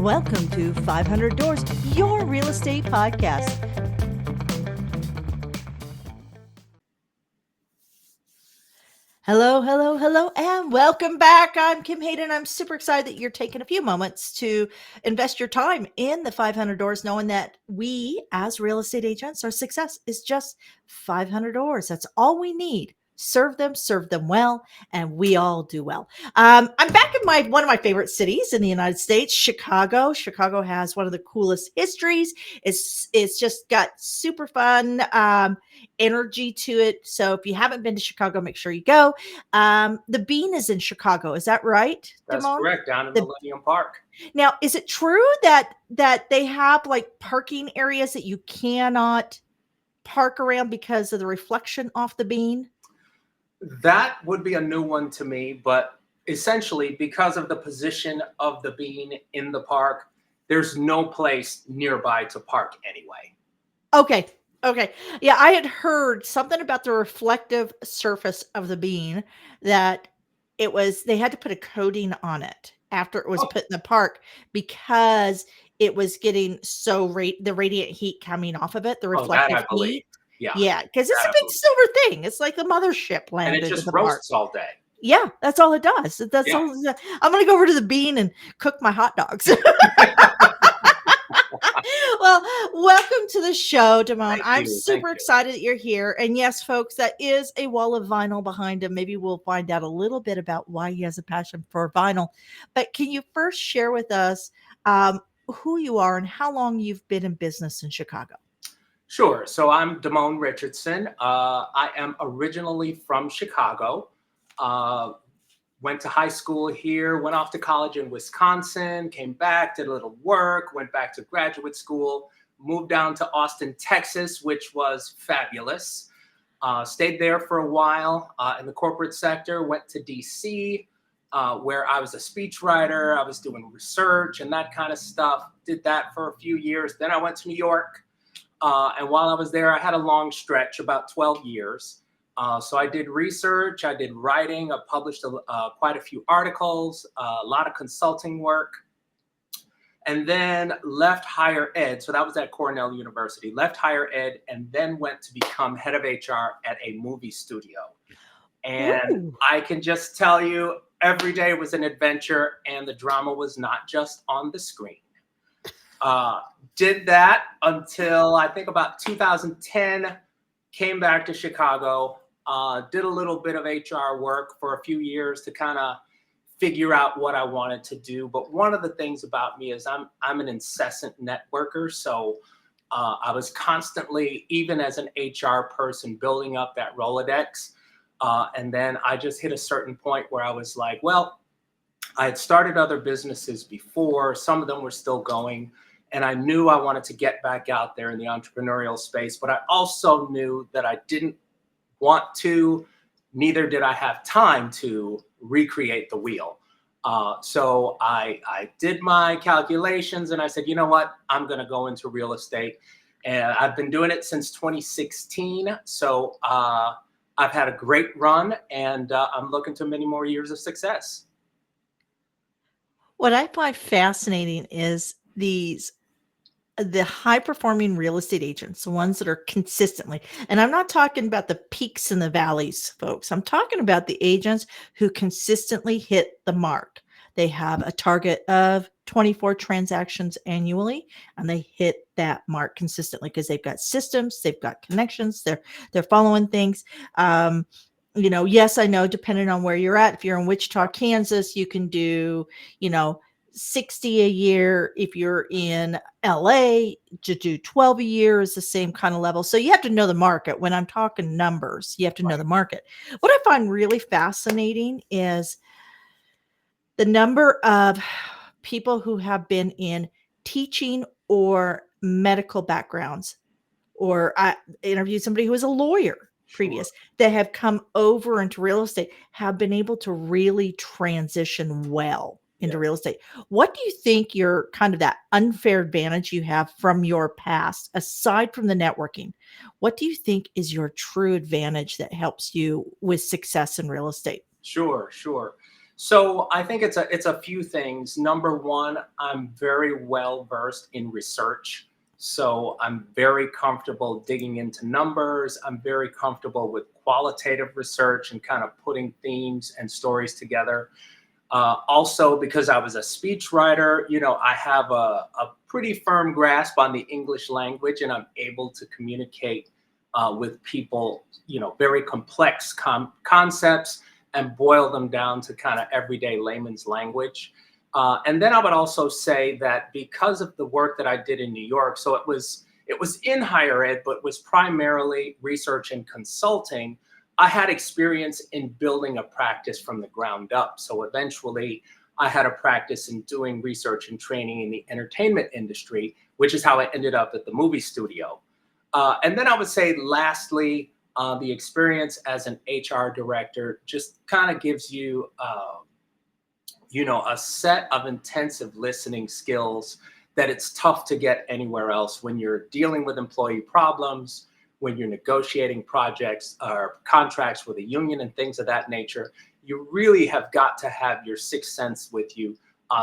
Welcome to 500 Doors, your real estate podcast. Hello, and welcome back. I'm Kim Hayden. I'm super excited that you're taking a few moments to invest your time in the 500 Doors, knowing that we, as real estate agents, our success is just 500 doors. That's all we need. Serve them well, and we all do well. I'm back in one of my favorite cities in the United States, Chicago. Chicago has one of the coolest histories. It's just got super fun energy to it. So if you haven't been to Chicago, make sure you go. The Bean is in Chicago. Is that right, That's Damone? correct, down in The, Millennium Park. Now, is it true that they have like parking areas that you cannot park around because of the reflection off the Bean? That would be a new one to me, but essentially because of the position of the Bean in the park, there's no place nearby to park anyway. Okay. Yeah, I had heard something about the reflective surface of the Bean, that they had to put a coating on it after it was Oh, put in the park because it was getting the radiant heat coming off of it, the that reflective I believe. heat. Yeah, Yeah, because it's that a I big believe. silver thing. It's like the mothership And it landed in just the park. roasts all day. Yeah, that's all it does. That's Yeah. all. I'm gonna go over to the Bean and cook my hot dogs. Well, welcome to the show, Damone. I'm Thank super you. excited that you're here. And yes, folks, that is a wall of vinyl behind him. Maybe we'll find out a little bit about why he has a passion for vinyl. But can you first share with us who you are and how long you've been in business in Chicago? Sure. So I'm Damone Richardson. I am originally from Chicago. Uh, Went to high school here, went off to college in Wisconsin, came back, did a little work, went back to graduate school, moved down to Austin, Texas, which was fabulous. Stayed there for a while in the corporate sector, went to DC, where I was a speechwriter. I was doing research and that kind of stuff. Did that for a few years. Then I went to New York. And while I was there, I had a long stretch, about 12 years. So I did research, I did writing, I published quite a few articles, a lot of consulting work, and then left higher ed. So that was at Cornell University, left higher ed, and then went to become head of HR at a movie studio. And Ooh. I can just tell you, every day was an adventure, and the drama was not just on the screen. Did that until I think about 2010, came back to Chicago. Did a little bit of HR work for a few years to kind of figure out what I wanted to do. But one of the things about me is I'm an incessant networker. So I was constantly, even as an HR person, building up that Rolodex. And then I just hit a certain point where I was like, well, I had started other businesses before. Some of them were still going. And I knew I wanted to get back out there in the entrepreneurial space. But I also knew that I didn't want to, neither did I have time to recreate the wheel. So I did my calculations and I said, you know what, I'm going to go into real estate. And I've been doing it since 2016. So I've had a great run and I'm looking to many more years of success. What I find fascinating is the high performing real estate agents, the ones that are consistently, and I'm not talking about the peaks and the valleys, folks. I'm talking about the agents who consistently hit the mark. They have a target of 24 transactions annually, and they hit that mark consistently because they've got systems, they've got connections, they're following things. Yes, I know, depending on where you're at, if you're in Wichita, Kansas, you can do, 60 a year. If you're in LA, to do 12 a year is the same kind of level. So you have to know the market. When I'm talking numbers, you have to know the market. What I find really fascinating is the number of people who have been in teaching or medical backgrounds, or I interviewed somebody who was a lawyer previous that have come over into real estate, have been able to really transition well into real estate. What do you think your kind of that unfair advantage you have from your past, aside from the networking? What do you think is your true advantage that helps you with success in real estate? Sure. So I think it's a few things. Number one, I'm very well versed in research. So I'm very comfortable digging into numbers. I'm very comfortable with qualitative research and kind of putting themes and stories together. Also, because I was a speechwriter, I have a pretty firm grasp on the English language, and I'm able to communicate with people, very complex concepts and boil them down to kind of everyday layman's language. And then I would also say that because of the work that I did in New York, so it was in higher ed, but was primarily research and consulting. I had experience in building a practice from the ground up. So eventually, I had a practice in doing research and training in the entertainment industry, which is how I ended up at the movie studio. And then I would say, lastly, the experience as an HR director just kind of gives you, a set of intensive listening skills that it's tough to get anywhere else when you're dealing with employee problems, when you're negotiating projects or contracts with a union and things of that nature. You really have got to have your sixth sense with you,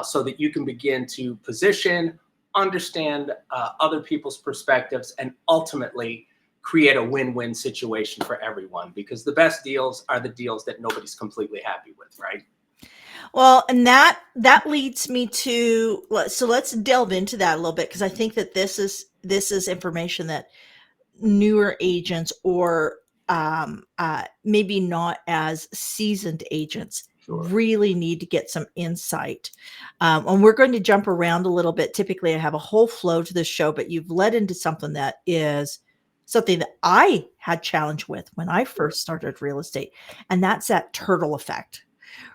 so that you can begin to position, understand other people's perspectives, and ultimately create a win-win situation for everyone, because the best deals are the deals that nobody's completely happy with, right? Well, and that leads me to, so let's delve into that a little bit, because I think that this is information that newer agents, or maybe not as seasoned agents, Sure. really need to get some insight. And we're going to jump around a little bit. Typically, I have a whole flow to this show, but you've led into something that is something that I had challenge with when I Sure. first started real estate, and that's that turtle effect,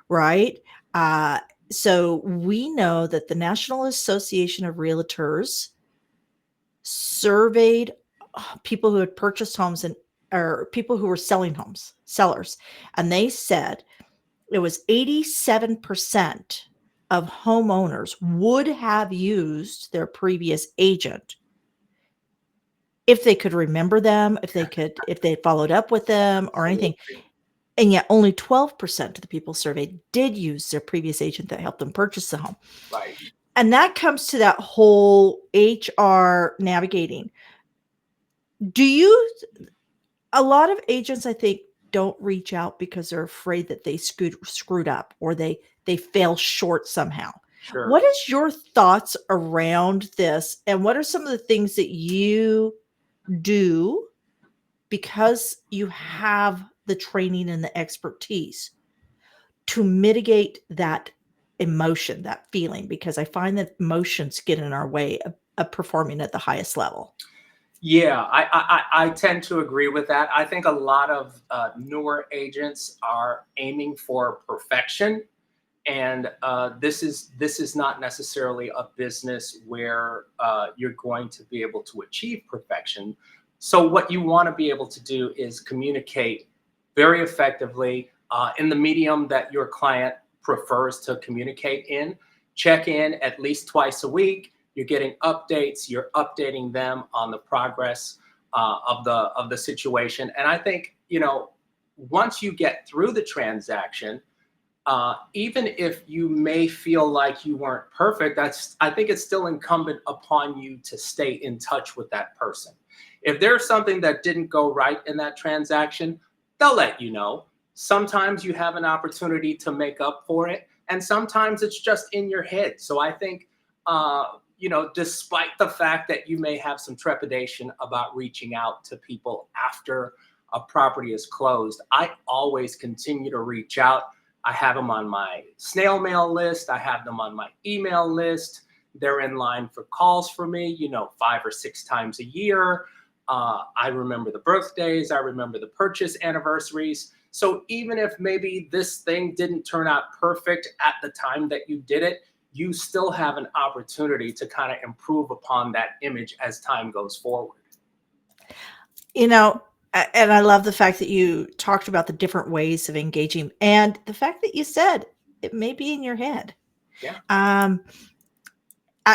right? Uh, so we know that the National Association of Realtors surveyed people who had purchased homes, or people who were selling homes, sellers, and they said it was 87% of homeowners would have used their previous agent if they could remember them, if they followed up with them or anything. Absolutely. And yet only 12% of the people surveyed did use their previous agent that helped them purchase the home. Right. And that comes to that whole HR navigating. A lot of agents, I think, don't reach out because they're afraid that they screwed up, or they fell short somehow. Sure. What is your thoughts around this? And what are some of the things that you do, because you have the training and the expertise, to mitigate that emotion, that feeling? Because I find that emotions get in our way of performing at the highest level. Yeah, I tend to agree with that. I think a lot of newer agents are aiming for perfection, and this is not necessarily a business where you're going to be able to achieve perfection. So what you want to be able to do is communicate very effectively in the medium that your client prefers to communicate in. Check in at least twice a week. You're getting updates. You're updating them on the progress of the situation. And I think, once you get through the transaction, even if you may feel like you weren't perfect, I think it's still incumbent upon you to stay in touch with that person. If there's something that didn't go right in that transaction, they'll let you know. Sometimes you have an opportunity to make up for it, and sometimes it's just in your head. So I think, despite the fact that you may have some trepidation about reaching out to people after a property is closed, I always continue to reach out. I have them on my snail mail list. I have them on my email list. They're in line for calls for me, 5 or 6 times a year. I remember the birthdays. I remember the purchase anniversaries. So even if maybe this thing didn't turn out perfect at the time that you did it, you still have an opportunity to kind of improve upon that image as time goes forward. You know, and I love the fact that you talked about the different ways of engaging, and the fact that you said it may be in your head. Yeah. Um,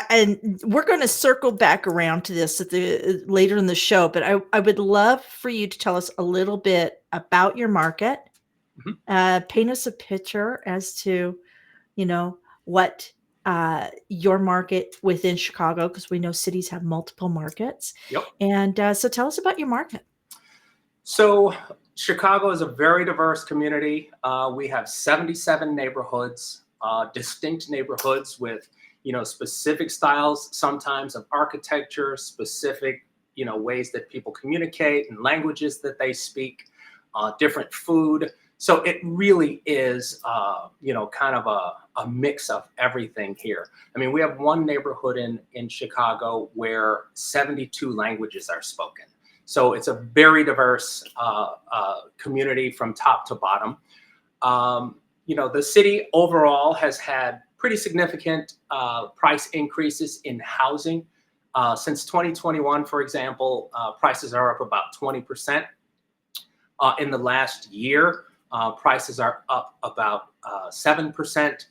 and we're going to circle back around to this at the later in the show, but I would love for you to tell us a little bit about your market, Mhm. Paint us a picture as to, you know, what your market within Chicago, because we know cities have multiple markets. Yep. And so tell us about your market. So Chicago is a very diverse community. We have 77 neighborhoods, distinct neighborhoods with, specific styles sometimes of architecture, specific, ways that people communicate and languages that they speak, different food. So it really is, kind of a mix of everything here. I mean, we have one neighborhood in Chicago where 72 languages are spoken. So it's a very diverse community from top to bottom. The city overall has had pretty significant price increases in housing. Since 2021, for example, prices are up about 20%. In the last year, prices are up about 7%,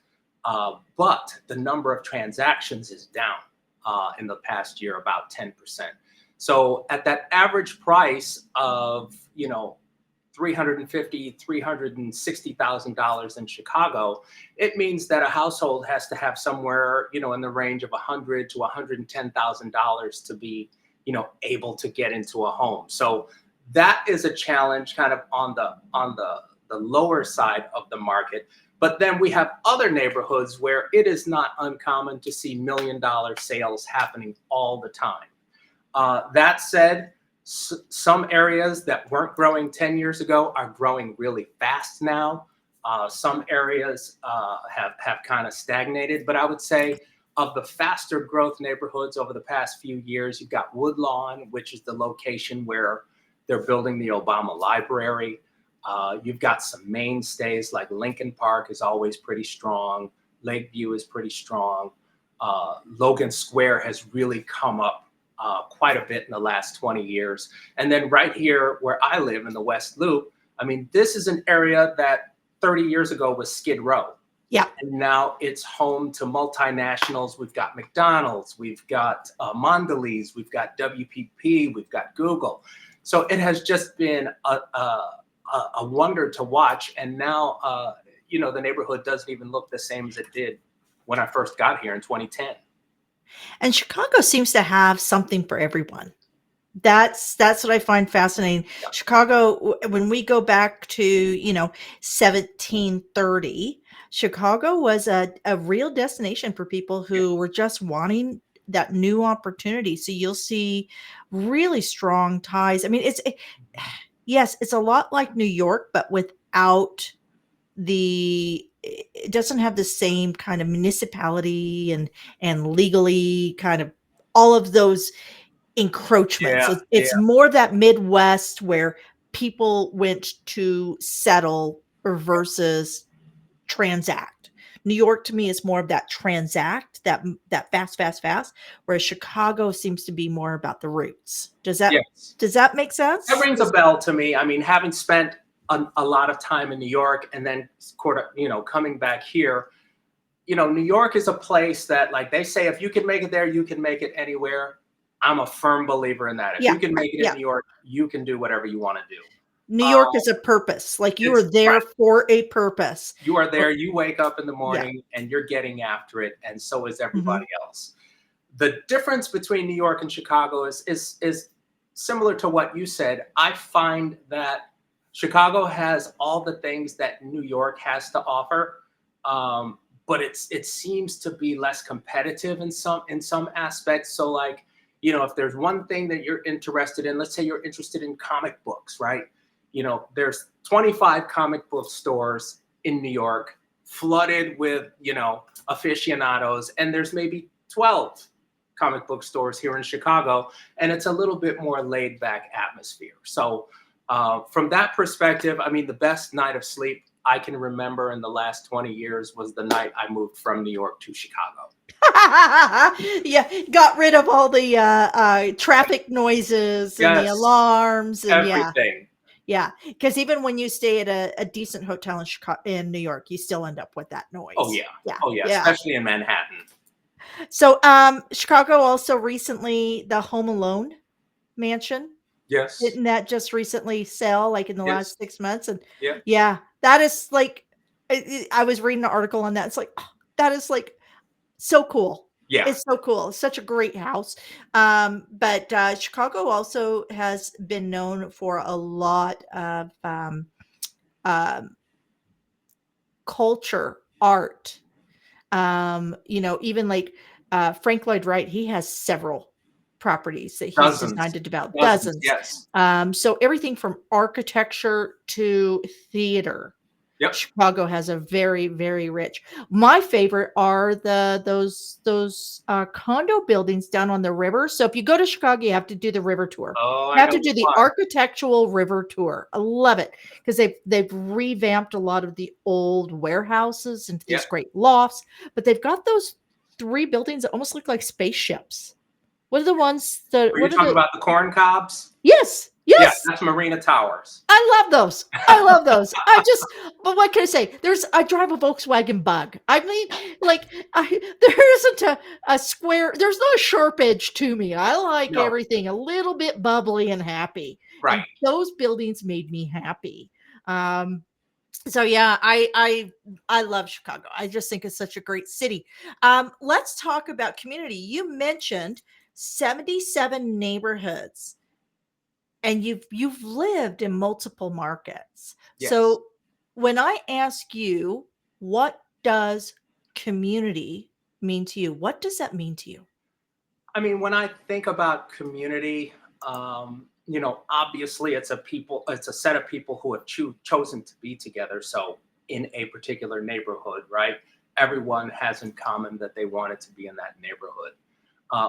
but the number of transactions is down in the past year about 10%. So at that average price of, $360,000 in Chicago, it means that a household has to have somewhere, in the range of $100,000 to $110,000 to be, able to get into a home. So that is a challenge kind of on the lower side of the market. But then we have other neighborhoods where it is not uncommon to see $1 million sales happening all the time. That said, some areas that weren't growing 10 years ago are growing really fast now. Some areas have kind of stagnated, but I would say of the faster growth neighborhoods over the past few years, you've got Woodlawn, which is the location where they're building the Obama Library. You've got some mainstays like Lincoln Park is always pretty strong. Lakeview is pretty strong. Logan Square has really come up quite a bit in the last 20 years. And then right here where I live in the West Loop, I mean, this is an area that 30 years ago was Skid Row. Yeah. And now it's home to multinationals. We've got McDonald's, we've got Mondelez, we've got WPP, we've got Google. So it has just been a wonder to watch. And now, the neighborhood doesn't even look the same as it did when I first got here in 2010. And Chicago seems to have something for everyone. That's what I find fascinating. Yeah. Chicago, when we go back to, 1730, Chicago was a real destination for people who were just wanting that new opportunity. So you'll see really strong ties. I mean, yes, it's a lot like New York, but without it doesn't have the same kind of municipality and legally kind of all of those encroachments. Yeah, It's yeah, more that Midwest where people went to settle versus transact. New York to me is more of that transact, that fast, fast, fast, whereas Chicago seems to be more about the roots. yes. Does that make That sense? rings a bell to me. I mean, having spent a lot of time in New York and then coming back here, New York is a place that, like they say, if you can make it there, you can make it anywhere. I'm a firm believer in that. If Yeah. you can make it in Yeah. New York, you can do whatever you want to do. New Uh, York is a purpose. Like you are it's there right. for a purpose. You are there. You wake up in the Yeah. morning and you're getting after it, and so is everybody Mhm. else. The difference between New York and Chicago is similar to what you said. I find that Chicago has all the things that New York has to offer, but it seems to be less competitive in some aspects. So, like, if there's one thing that you're interested in, let's say you're interested in comic books, right? There's 25 comic book stores in New York, flooded with aficionados, and there's maybe 12 comic book stores here in Chicago, and it's a little bit more laid back atmosphere. So from that perspective, I mean, the best night of sleep I can remember in the last 20 years was the night I moved from New York to Chicago. Yeah, got rid of all the traffic noises and the Yes, alarms, and everything. yeah. Because even when you stay at a decent hotel in New York, you still end up with that Oh noise. yeah. Yeah, Oh yeah, yeah. especially in Manhattan. So, Chicago also recently the Home Alone mansion. Yes. Didn't that just recently sell, like, in the Yes. last 6 months? And Yeah. yeah, that is like, I was reading an article on that. It's like, oh, that is like so cool. Yeah, It's so cool. It's such a great house. But Chicago also has been known for a lot of um, culture, art. Even like Frank Lloyd Wright, he has several properties that he's designed dozens, to develop, dozens. dozens. Yes. So everything from architecture to theater. Yep. Chicago has a very, very rich. My favorite are those condo buildings down on the river. So if you go to Chicago, you have to do the river tour. Oh, You I have know to do which the one. architectural river tour. I love it because they've revamped a lot of the old warehouses into these Yep. great lofts, but they've got those three buildings that almost look like spaceships. What are the ones that? Are you What are talking the? about the corn cobs? Yes, Yeah, yes. that's Marina Towers. I love those. I love those. But what can I say? I drive a Volkswagen Bug. I mean, like, there isn't a square, there's no sharp edge to me. I like No, everything a little bit bubbly and happy. right. And those buildings made me happy. Um, so yeah, I love Chicago. I just think it's such a great city. Let's talk about community. You mentioned 77 neighborhoods and you've lived in multiple markets. Yes. So when I ask you, what does community mean to you? What does that mean to you? I mean, when I think about community, obviously it's a set of people who have chosen to be together. So in a particular neighborhood, right? Everyone has in common that they wanted to be in that neighborhood.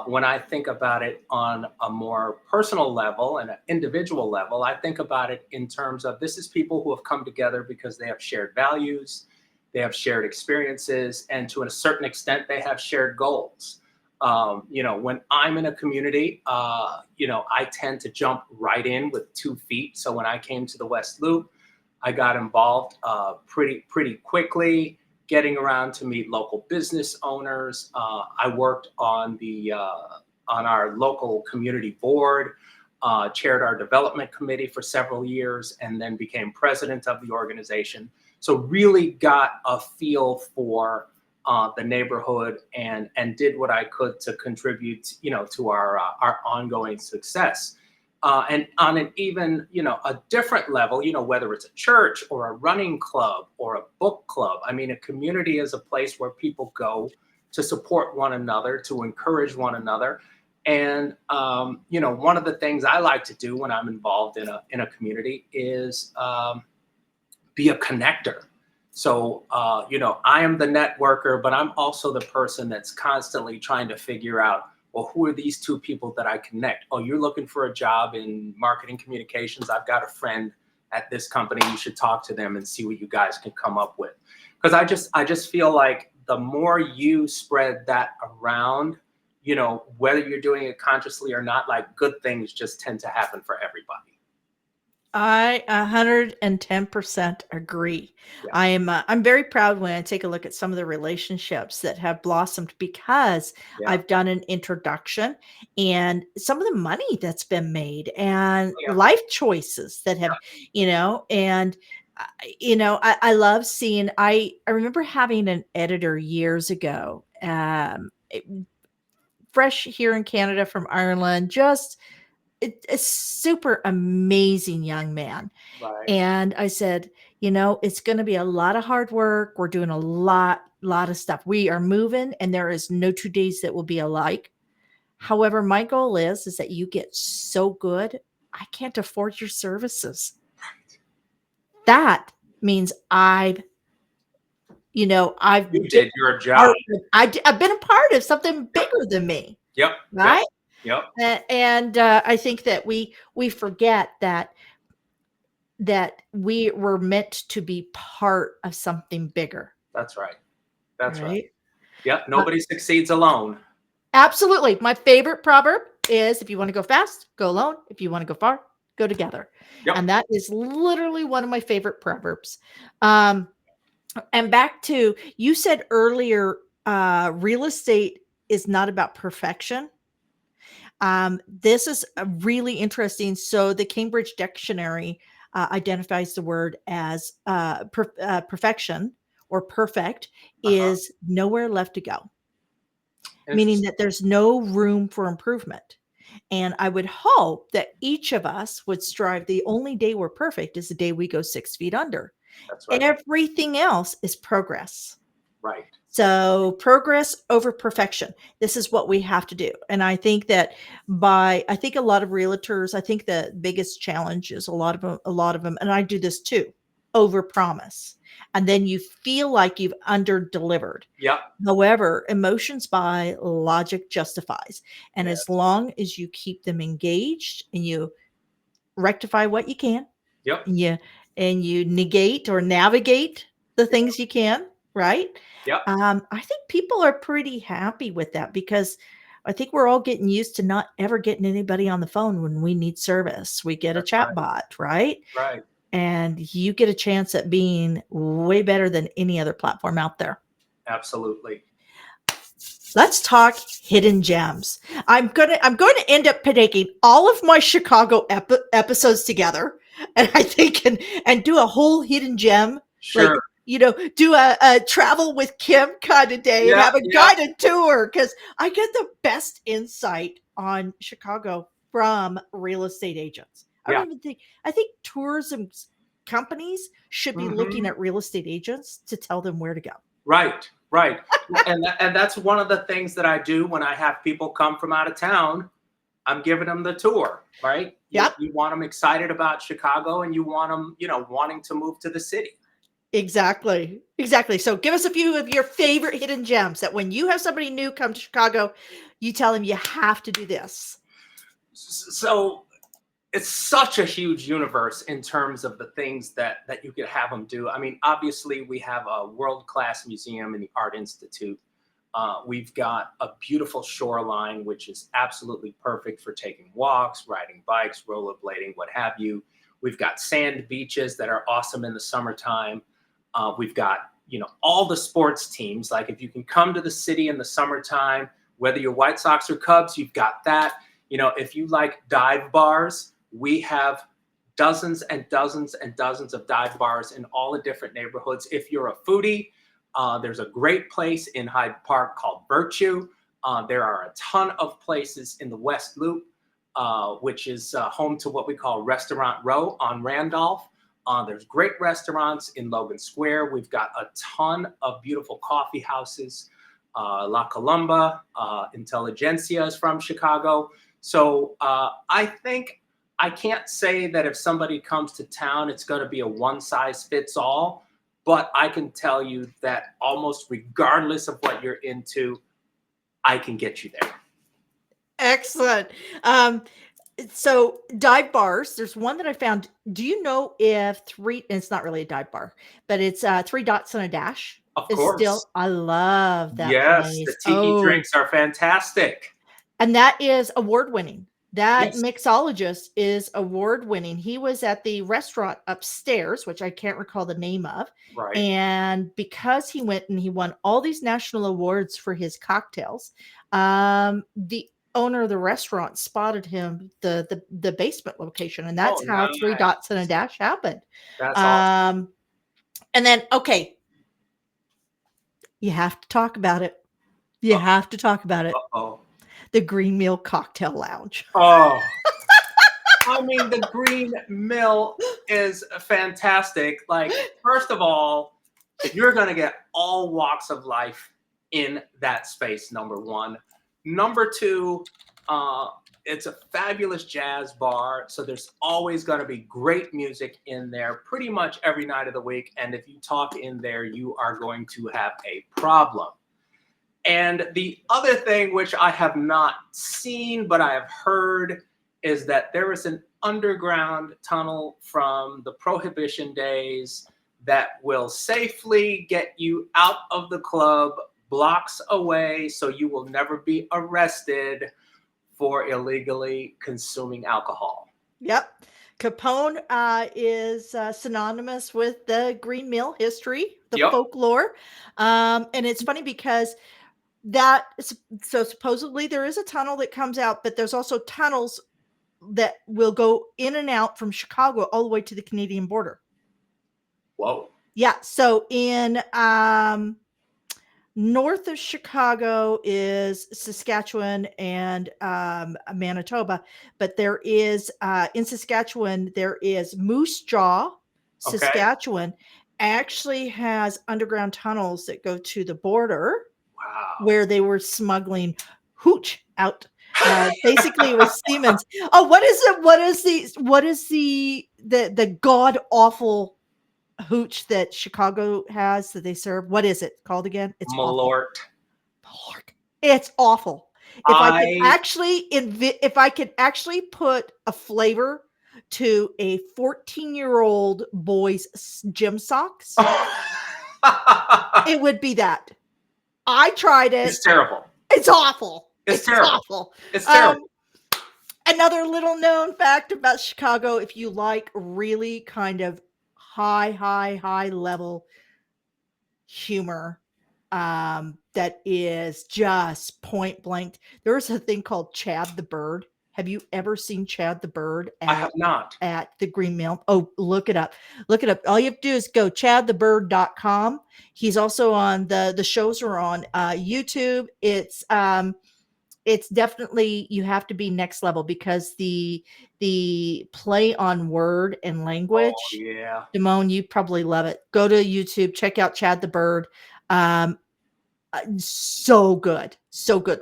When I think about it on a more personal level and an individual level, I think about it in terms of this is people who have come together because they have shared values, they have shared experiences, and to a certain extent, they have shared goals. When I'm in a community, I tend to jump right in with 2 feet. So when I came to the West Loop, I got involved pretty quickly, getting around to meet local business owners. I worked on our local community board, chaired our development committee for several years, and then became president of the organization. So really got a feel for the neighborhood and did what I could to contribute, to our ongoing success. And on an even, a different level, whether it's a church or a running club or a book club. I mean, a community is a place where people go to support one another, to encourage one another. And, one of the things I like to do when I'm involved in a community is be a connector. So, I am the networker, but I'm also the person that's constantly trying to figure out, well, who are these two people that I connect? Oh, you're looking for a job in marketing communications. I've got a friend at this company. You should talk to them and see what you guys can come up with. Because I just feel like the more you spread that around, whether you're doing it consciously or not, like good things just tend to happen for everybody. I 110% agree. Yeah. I'm very proud when I take a look at some of the relationships that have blossomed because Yeah. I've done an introduction and some of the money that's been made and Yeah. life choices that have, and I love seeing I remember having an editor years ago, fresh here in Canada from Ireland, just a super amazing young man. Right. And I said, it's going to be a lot of hard work. We're doing a lot of stuff. We are moving and there is no 2 days that will be alike. However, my goal is that you get so good, I can't afford your services. That means I've You been did your part job. of, I've been a part of something Yep. bigger than me. Yep. Yep. Right. Yep. And I think that we forget that we were meant to be part of something bigger, That's right. That's right. right? Yep. Uh, Nobody succeeds alone. Absolutely. My favorite proverb is if you want to go fast, go alone. If you want to go far, go together. Yep. And that is literally one of my favorite proverbs. Um, and back to you said earlier, real estate is not about perfection. This is really interesting. So the Cambridge Dictionary identifies the word as perfection or perfect, Uh-huh. is nowhere left to go, meaning Interesting. that there's no room for improvement. And I would hope that each of us would strive. The only day we're perfect is the day we go 6 feet under. That's right. Everything else is progress. Right. So progress over perfection. This is what we have to do. And I think that I think a lot of realtors, I think the biggest challenge is a lot of them, and I do this too, over promise. And then you feel like you've under delivered. Yep. However, emotions buy, logic justifies. And as Yes. long as you keep them engaged and you rectify what you can, Yep. and you negate or navigate the things you can, right? Yep. I think people are pretty happy with that because I think we're all getting used to not ever getting anybody on the phone when we need service. We get a That's chat right. bot, right? Right. And you get a chance at being way better than any other platform out there. Absolutely. Let's talk hidden gems. I'm going to end up taking all of my Chicago episodes together, and I think and do a whole hidden gem, like Sure. do a travel with Kim kind of day and Yeah. have a Yeah. guided tour because I get the best insight on Chicago from real estate agents. Yeah. I think tourism companies should be looking Hmm. at real estate agents to tell them where to go. Right. Right. And that's one of the things that I do when I have people come from out of town. I'm giving them the tour, right? You, Yep. you want them excited about Chicago, and you want them, wanting to move to the city. Exactly. Exactly. So give us a few of your favorite hidden gems that when you have somebody new come to Chicago, you tell them you have to do this. So it's such a huge universe in terms of the things that you could have them do. I mean, obviously, we have a world-class museum in the Art Institute. We've got a beautiful shoreline, which is absolutely perfect for taking walks, riding bikes, rollerblading, what have you. We've got sand beaches that are awesome in the summertime. We've got, all the sports teams. Like if you can come to the city in the summertime, whether you're White Sox or Cubs, you've got that. If you like dive bars, we have dozens and dozens and dozens of dive bars in all the different neighborhoods. If you're a foodie, there's a great place in Hyde Park called Virtue. There are a ton of places in the West Loop, which is home to what we call Restaurant Row on Randolph. There's great restaurants in Logan Square. We've got a ton of beautiful coffee houses. La Columba, Intelligentsia is from Chicago. So I think I can't say that if somebody comes to town, it's going to be a one size fits all. But I can tell you that almost regardless of what you're into, I can get you there. Excellent. So dive bars, there's one that I found. Do you know if and it's not really a dive bar, but it's three dots and a dash Of is course. still, I love that Yes, the place. tiki Oh, drinks are fantastic. and that is award winning. That Yes. mixologist is award winning. He was at the restaurant upstairs, which I can't recall the name of. Right. And because he went and he won all these national awards for his cocktails, the owner of the restaurant spotted him the basement location, and Oh, that's how three dots and a nice. dash happened. That's awesome. Um, and then okay, you have to talk about it. You have to talk about it. Uh-oh. The Green Mill Cocktail Lounge. Oh, I mean, the Green Mill is fantastic. Like, first of all, you're going to get all walks of life in that space, number one. Number two, it's a fabulous jazz bar. So there's always going to be great music in there pretty much every night of the week. And if you talk in there, you are going to have a problem. And the other thing, which I have not seen, but I have heard, is that there is an underground tunnel from the Prohibition days that will safely get you out of the club blocks away so you will never be arrested for illegally consuming alcohol. Yep. Capone is synonymous with the Green Mill history, the Yep. folklore. And it's funny because so supposedly there is a tunnel that comes out, but there's also tunnels that will go in and out from Chicago all the way to the Canadian border. Whoa. Yeah. So in north of Chicago is Saskatchewan and Manitoba, but there is in Saskatchewan there is Moose Jaw, Okay. Saskatchewan actually has underground tunnels that go to the border Wow. where they were smuggling hooch out. Basically, it was Siemens. Oh, what is it? What is the god awful hooch that Chicago has that they serve? What is it called again? It's awful. Malort. Lord, it's awful. I If I could actually put a flavor to a 14-year-old boy's gym socks, it would be that. I tried it. It's terrible. It's awful. It's terrible. Awful. It's terrible. Another little known fact about Chicago, if you like really kind of high level humor, that is just point blank. There's a thing called Chad the Bird. Have you ever seen Chad the Bird I have not. at the Green Mill? Oh, look it up. Look it up. All you have to do is go chadthebird.com. He's also on the shows are on YouTube. It's definitely, you have to be next level because the play on word and language. Oh, yeah. Damone, you probably love it. Go to YouTube, check out Chad the Bird. So good.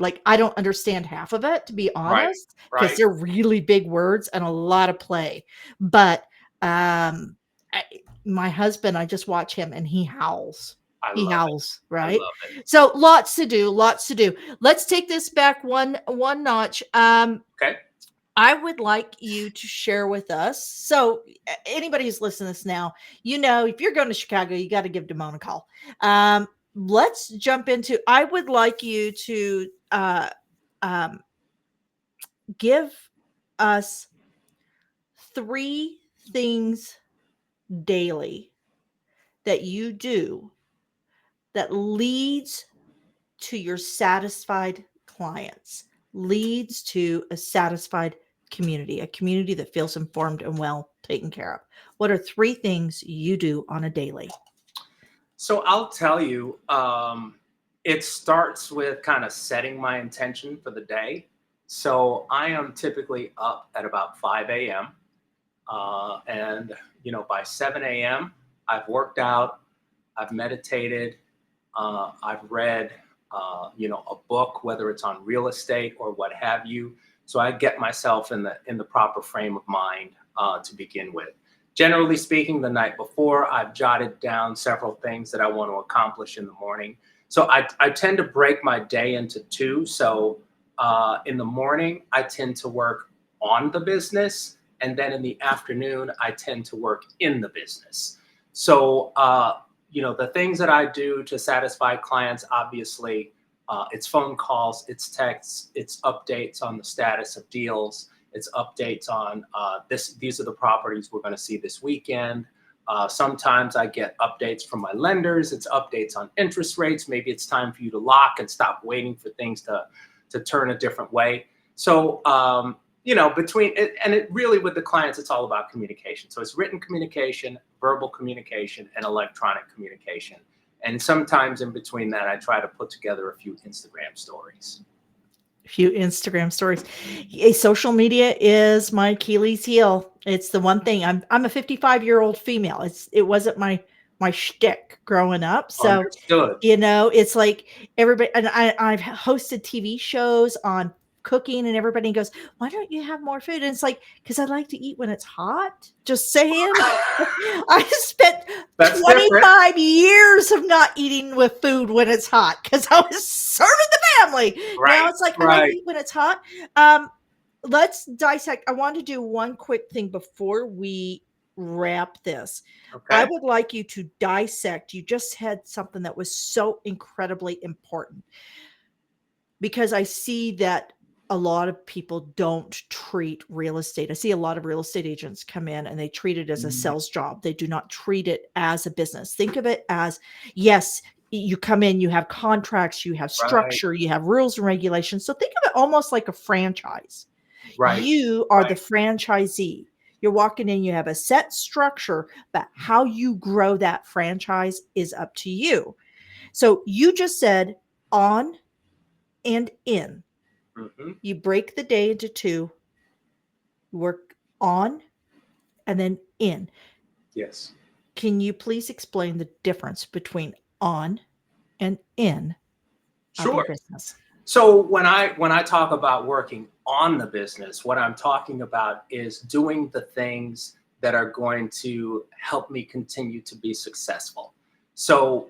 Like, I don't understand half of it, to be honest, because Right. they're really big words and a lot of play. But my husband, I just watch him and he howls. He howls, right? I love it. So lots to do. Let's take this back one notch. Okay. I would like you to share with us. So anybody who's listening to this now, if you're going to Chicago, you got to give Damone a call. Let's jump into, I would like you to give us 3 things daily that you do that leads to your satisfied clients, leads to a satisfied community, a community that feels informed and well taken care of. What are 3 things you do on a daily? So I'll tell you, it starts with kind of setting my intention for the day. So I am typically up at about 5 a.m. And, by 7 a.m., I've worked out, I've meditated, I've read, a book, whether it's on real estate or what have you. So I get myself in the proper frame of mind to begin with. Generally speaking, the night before, I've jotted down several things that I want to accomplish in the morning. So I tend to break my day into 2. So in the morning, I tend to work on the business. And then in the afternoon, I tend to work in the business. So, the things that I do to satisfy clients, obviously, it's phone calls, it's texts, it's updates on the status of deals. It's updates on these are the properties we're going to see this weekend. Sometimes I get updates from my lenders. It's updates on interest rates. Maybe it's time for you to lock and stop waiting for things to turn a different way. So, between it and it really with the clients, it's all about communication. So it's written communication, verbal communication, and electronic communication. And sometimes in between that, I try to put together a few Instagram stories. Social media is my Achilles heel. It's the one thing. I'm a 55-year-old female. It wasn't my shtick growing up. So Understood. it's like everybody, and I've hosted TV shows on cooking, and everybody goes, "Why don't you have more food?" And it's like, because I like to eat when it's hot. Just saying. I spent 25 years of not eating with food when it's hot because I was serving the family. Right, now it's like, I like to eat when it's hot. Let's dissect. I want to do one quick thing before we wrap this. Okay. I would like you to dissect. You just had something that was so incredibly important, because I see that a lot of people don't treat real estate. I see a lot of real estate agents come in and they treat it as a sales job. They do not treat it as a business. Think of it as, yes, you come in, you have contracts, you have structure, you have rules and regulations. So think of it almost like a franchise. Right. You are the Right. franchisee. You're walking in, you have a set structure, but how you grow that franchise is up to you. So you just said on and in. Hmm. You break the day into two, work on and then in. Yes. Can you please explain the difference between on and in of your Sure. business? So when I talk about working on the business, what I'm talking about is doing the things that are going to help me continue to be successful. So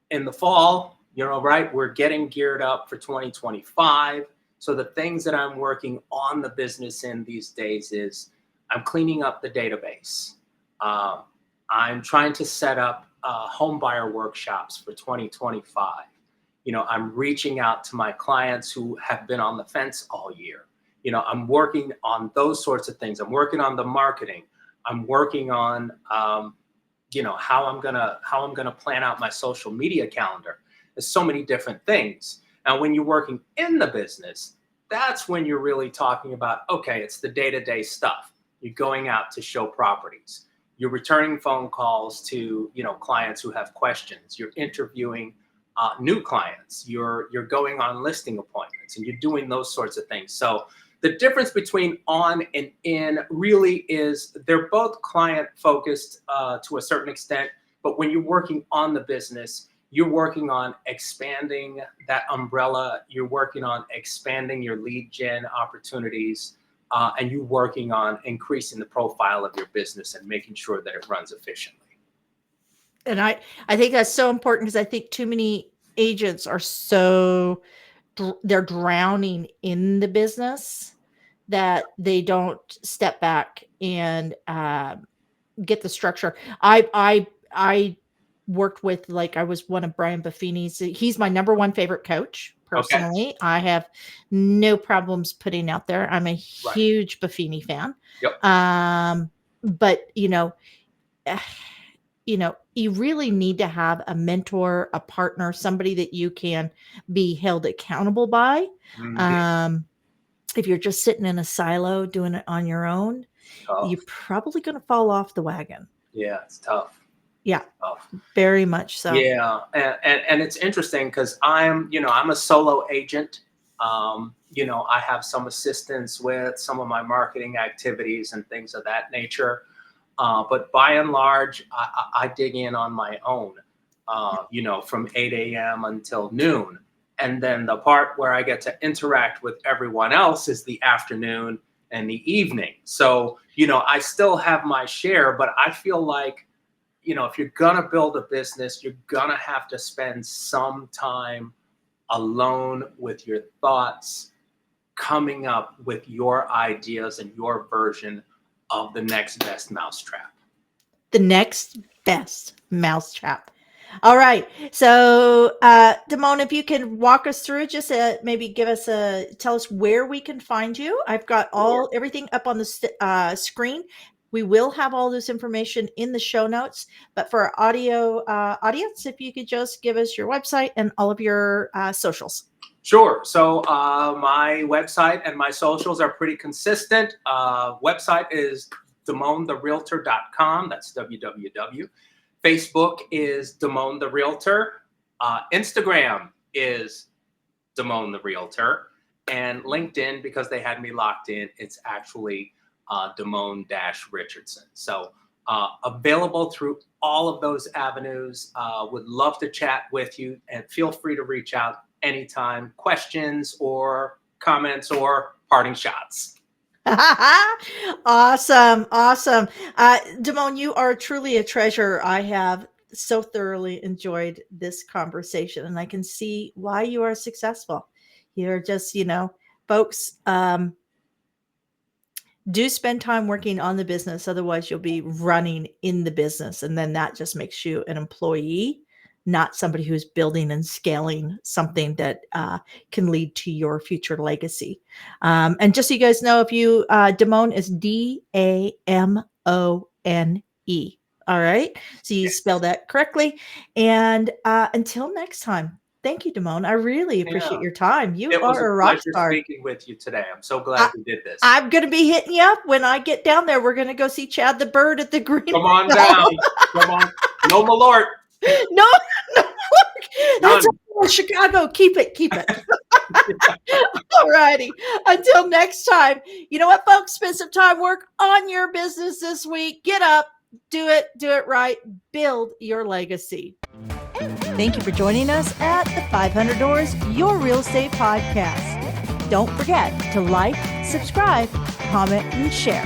in the fall, right, we're getting geared up for 2025. So the things that I'm working on the business in these days is I'm cleaning up the database. Um, I'm trying to set up home buyer workshops for 2025. I'm reaching out to my clients who have been on the fence all year. I'm working on those sorts of things. I'm working on the marketing. I'm working on how I'm gonna plan out my social media calendar. There's so many different things. Now, when you're working in the business, that's when you're really talking about, okay, it's the day-to-day stuff. You're going out to show properties. You're returning phone calls to clients who have questions. You're interviewing new clients. You're going on listing appointments, and you're doing those sorts of things. So the difference between on and in really is they're both client focused to a certain extent, but when you're working on the business, you're working on expanding that umbrella. You're working on expanding your lead gen opportunities, and you're working on increasing the profile of your business and making sure that it runs efficiently. And I think that's so important because I think too many agents are so they're drowning in the business that they don't step back and get the structure. I worked with, like, I was one of Brian Buffini's. He's my number one favorite coach Okay. personally. I have no problems putting out there. I'm a Right. huge Buffini fan. Yep. But you really need to have a mentor, a partner, somebody that you can be held accountable by. Mhm. Um, if you're just sitting in a silo doing it on your own, you're Tough. probably going to fall off the wagon. Yeah, it's tough. Yeah, Tough. very much so. Yeah, and it's interesting because I'm a solo agent. I have some assistance with some of my marketing activities and things of that nature. But by and large, I dig in on my own, from 8 a.m. until noon. And then the part where I get to interact with everyone else is the afternoon and the evening. So, I still have my share, but I feel like if you're gonna build a business, you're gonna have to spend some time alone with your thoughts, coming up with your ideas and your version of the next best mousetrap. The next best mousetrap. All right. So, Damone, if you can walk us through, just maybe tell us where we can find you. I've got Sure. everything up on the screen. We will have all this information in the show notes. But for our audio audience, if you could just give us your website and all of your socials. Sure. So my website and my socials are pretty consistent. Website is damonetherealtor.com. That's www. Facebook is Damone the Realtor. Instagram is Damone the Realtor. And LinkedIn, because they had me locked in, it's actually Damone Richardson. So available through all of those avenues. Would love to chat with you, and feel free to reach out anytime. Questions or comments or parting shots. Awesome. Awesome. Damone, you are truly a treasure. I have so thoroughly enjoyed this conversation, and I can see why you are successful. You're just, folks, do spend time working on the business. Otherwise, you'll be running in the business. And then that just makes you an employee, not somebody who's building and scaling something that can lead to your future legacy. And just so you guys know, if you, Damone is Damone. All right. So you spell Yes. that correctly. And until next time, Thank you, Damone. I really appreciate Yeah. your time. You It was are a a rock pleasure star. speaking with you today. I'm so glad we did this. I'm going to be hitting you up when I get down there. We're going to go see Chad the Bird at the Green. Come on down. Come on. No Malort. No, no, that's None. Chicago. Keep it. All righty. Until next time. You know what, folks? Spend some time, work on your business this week. Get up, do it right, build your legacy. Thank you for joining us at the 500 Doors, Your Real Estate Podcast. Don't forget to like, subscribe, comment, and share.